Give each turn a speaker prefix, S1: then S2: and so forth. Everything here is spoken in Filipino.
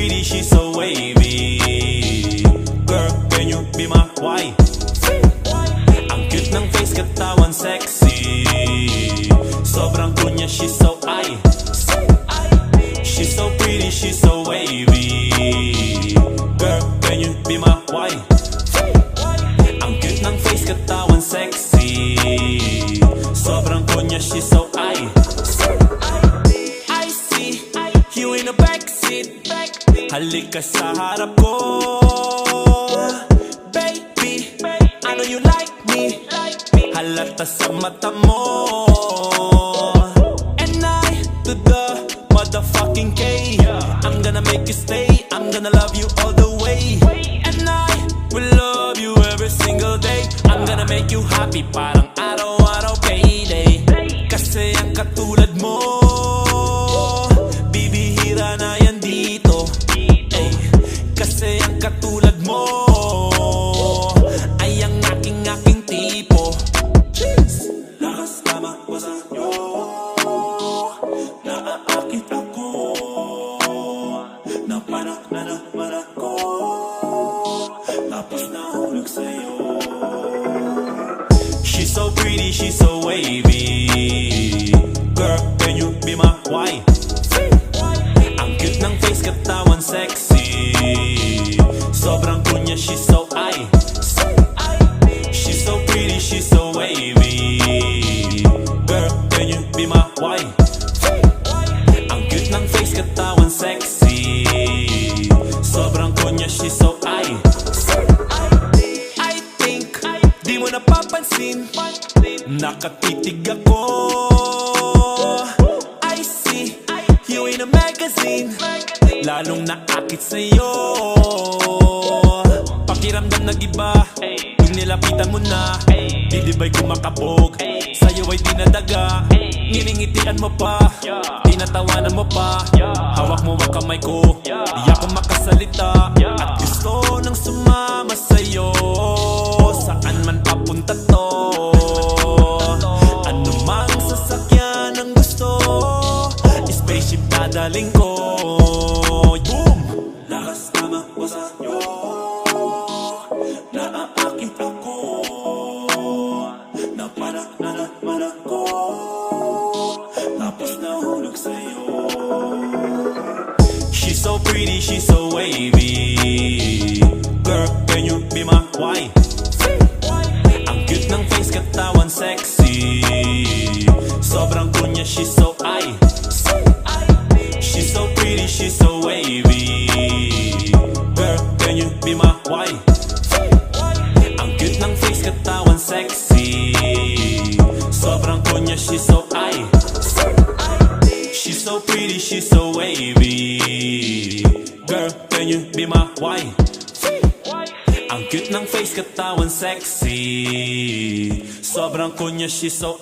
S1: pretty, she's so wavy. Girl, can you be my wife? Ang cute ng face, katawan sexy. Sobrang kunya, she's so she's so pretty, she's so wavy. Girl, can you be my wife? Ang cute ng face, katawan sexy. Sobrang kunya, she's so I see you in the backseat. Halika sa harap ko, baby, I know you like me. Halata sa mata mo. And I, to the motherfucking K, I'm gonna make you stay, I'm gonna love you all the way. And I will love you every single day. I'm gonna make you happy, parang araw-araw payday. Kasi ang katulad mo, bibihira na yan dito. Kasi ang katulad mo ay ang aking tipo. Lakas tama ko sa inyo, naaakit ako, napanak na naman ako, tapos nahulog sa'yo. She's so pretty, she's so wavy. Girl, can you be my wife? Ang cute ng face, katawan sexy. Sobrang kunya, she's so she's so pretty, she's so wavy. Girl, can you be my wife? Ang cute ng face, katawan sexy. Sobrang kunya, she's so I think di mo napapansin, nakatitig ako. I see you in a magazine, lalong naakit sa'yo. Pakiramdam nag-iba yung nilapitan mo na. Didibay kumakabog, sa'yo ay dinadaga. Nginingitian mo pa, tinatawanan mo pa. Hawak mo ang kamay ko, di ako makasalita. At gusto nang sumama sa'yo, saan man papunta to. Ano mang sasakyan ang gusto, spaceship dadaling ko. Boom! Lakas tama ko sa inyo, naaakit ako, napanak na naman ako, tapos nahulog sa'yo. She's so pretty, she's so wavy. Girl, can you be my wife? Ang cute ng face, katawan sexy. Sobrang kunya, she's so she's so pretty, she's so wavy. Girl, can you be my wife? Ang cute ng face, katawan sexy. Sobrang kunya, she's so she's so pretty, she's so wavy. Girl, can you be my wife? Ang cute ng face, katawan sexy. Sobrang kunya, she's so